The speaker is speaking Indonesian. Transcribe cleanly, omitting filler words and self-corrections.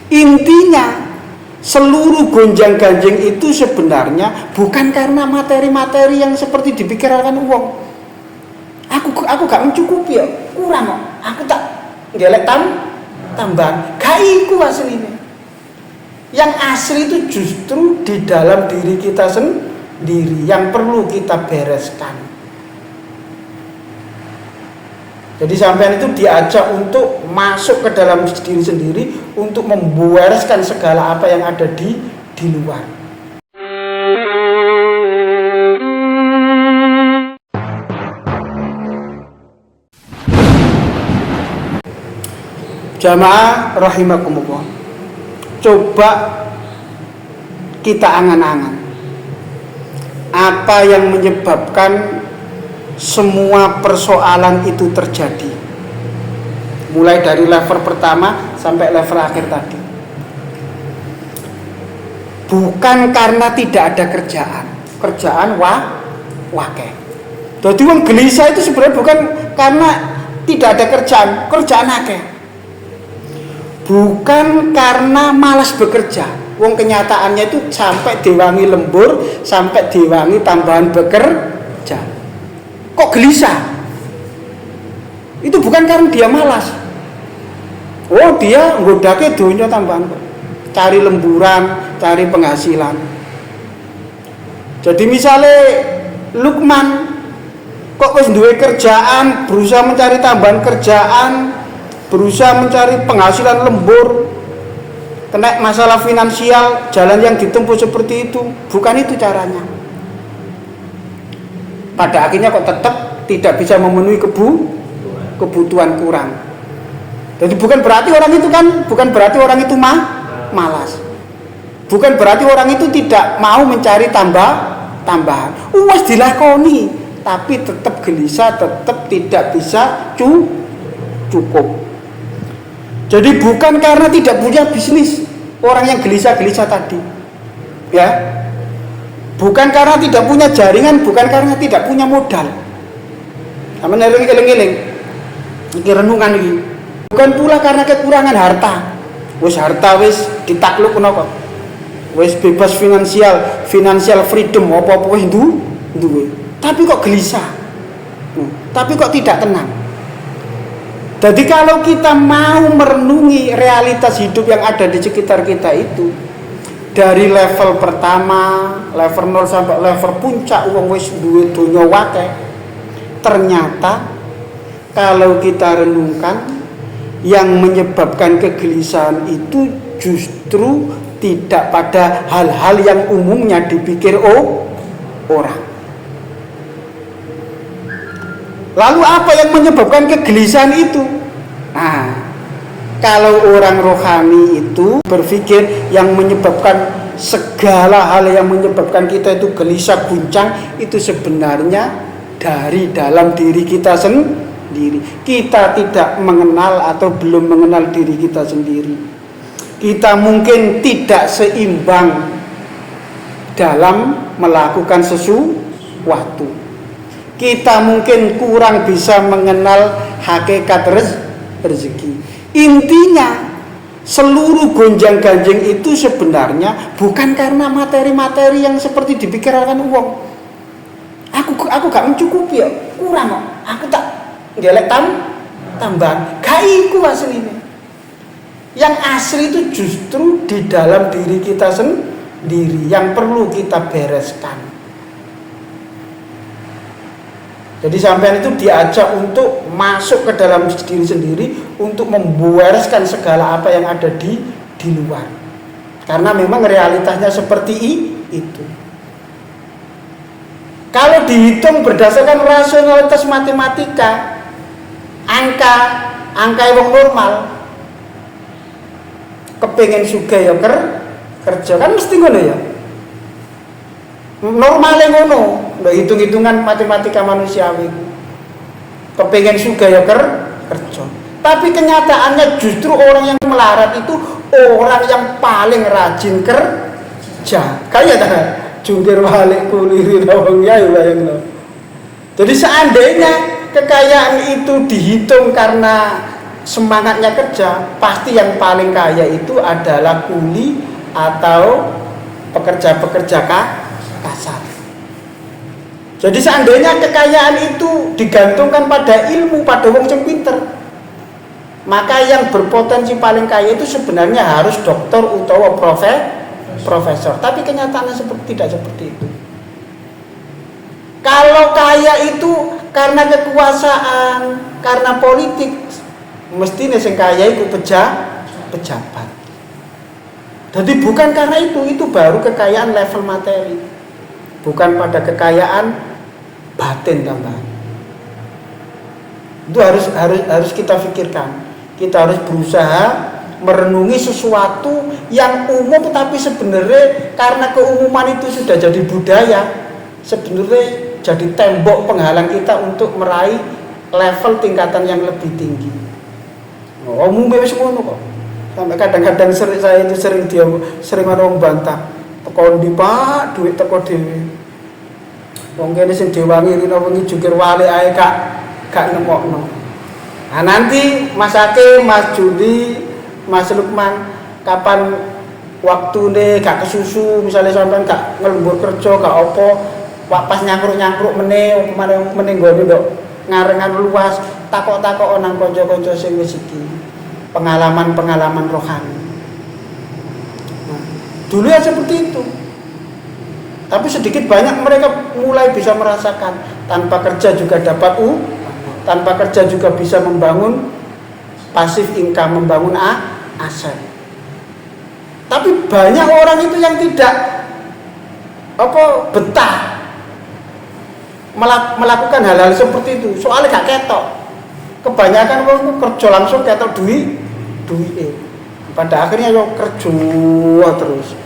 Intinya seluruh gonjang-ganjing itu sebenarnya bukan karena materi-materi yang seperti dipikirkan uang. Aku gak mencukupi ya, kurang kok. Aku tak ngelek tambahan. Gak iku aslinya. Yang asli itu justru di dalam diri kita sendiri yang perlu kita bereskan. Jadi sampean itu diajak untuk masuk ke dalam diri sendiri untuk membereskan segala apa yang ada di luar. Jamaah rahimakumullah. Coba kita angan-angan apa yang menyebabkan semua persoalan itu terjadi, mulai dari level pertama sampai level akhir tadi. Bukan karena tidak ada kerjaan wakeh. Jadi wong gelisah itu sebenarnya bukan karena tidak ada kerjaan akeh. Bukan karena malas bekerja. Wong kenyataannya itu sampai diwangi lembur, sampai diwangi tambahan bekerja. Kok gelisah? Itu bukan karena dia malas. Oh, dia nggodake donya tambahan, cari lemburan, cari penghasilan. Jadi misalnya Lukman kok wis duwe kerjaan, berusaha mencari tambahan kerjaan, berusaha mencari penghasilan lembur, kena masalah finansial, jalan yang ditempuh seperti itu. Bukan itu caranya. Pada akhirnya kok tetap tidak bisa memenuhi kebutuhan kurang. Jadi bukan berarti orang itu malas. Bukan berarti orang itu tidak mau mencari tambahan. Wes dilakoni, tapi tetap gelisah, tetap tidak bisa cukup. Jadi bukan karena tidak punya bisnis orang yang gelisah-gelisah tadi. Ya. Bukan karena tidak punya jaringan, bukan karena tidak punya modal. Aman eling-eling. Iki renungan iki. Bukan pula karena kekurangan harta. Harta wis ditaklukno kok. Wis bebas financial freedom apa-apa wis duwe. Tapi kok gelisah. Tapi kok tidak tenang. Jadi kalau kita mau merenungi realitas hidup yang ada di sekitar kita itu, dari level pertama, level 0 sampai level puncak wong wis duwe donya wakeh. Ternyata kalau kita renungkan, yang menyebabkan kegelisahan itu justru tidak pada hal-hal yang umumnya dipikir orang. Lalu apa yang menyebabkan kegelisahan itu? Nah, kalau orang rohani itu berpikir yang menyebabkan segala hal yang menyebabkan kita itu gelisah guncang itu sebenarnya dari dalam diri kita sendiri. Kita tidak mengenal atau belum mengenal diri kita sendiri. Kita mungkin tidak seimbang dalam melakukan sesuatu. Kita mungkin kurang bisa mengenal hakikat rezeki. Intinya seluruh gonjang-ganjing itu sebenarnya bukan karena materi-materi yang seperti dipikirkan uang. Aku gak mencukupi ya, kurang kok. Aku tak ngelek tambahan. Gak iku aslinya. Yang asli itu justru di dalam diri kita sendiri yang perlu kita bereskan. Jadi sampean itu diajak untuk masuk ke dalam diri sendiri untuk membereskan segala apa yang ada di luar. Karena memang realitasnya seperti itu. Kalau dihitung berdasarkan rasionalitas matematika, angka wong normal, kepengen sugih ya kerja kan mesti ngono ya. Normalnya ngono, ndak hitung-hitungan matematika manusiawi. Kepengen sugih ya kerja. Tapi kenyataannya justru orang yang melarat itu orang yang paling rajin kerja. Kayak dah jungkir balik kuliri wong ya bayangno. Jadi seandainya kekayaan itu dihitung karena semangatnya kerja, pasti yang paling kaya itu adalah kuli atau pekerja-pekerja kasar. Jadi seandainya kekayaan itu digantungkan pada ilmu, pada wong sing pinter, maka yang berpotensi paling kaya itu sebenarnya harus dokter utawa profesor. Tapi kenyataannya tidak seperti itu. Kalau kaya itu karena kekuasaan, karena politik, mestinya sing kaya itu pejabat. Jadi bukan karena itu baru kekayaan level materi. Bukan pada kekayaan batin tambahan. Itu harus kita pikirkan. Kita harus berusaha merenungi sesuatu yang umum, tapi sebenarnya karena keumuman itu sudah jadi budaya, sebenarnya jadi tembok penghalang kita untuk meraih level tingkatan yang lebih tinggi. Umumnya wis ngono kok. Sampai kadang-kadang saya itu sering orang bantah. Teko ndi Pak, duit teko dhewe. Wong kene sing diwangi rino wengi jungkir walik ae gak nemokno. Nah nanti Mas Hakim, Mas Judi, Mas Lukman, kapan waktune gak kesusu, misalnya sampean gak ngelembur kerja gak apa, pas nyangkruk meneh nggone ndok ngarengan luas, takok-takok nang kanca-kanca sing wis iki. Pengalaman rohani. Nah, dulu ya seperti itu. Tapi sedikit banyak mereka mulai bisa merasakan tanpa kerja juga dapat tanpa kerja juga bisa membangun pasif income, membangun aset. Tapi banyak orang itu yang tidak betah melakukan hal-hal seperti itu. Soalnya gak ketok. Kebanyakan orang kerja langsung ketok duit. Pada akhirnya yo kerja terus.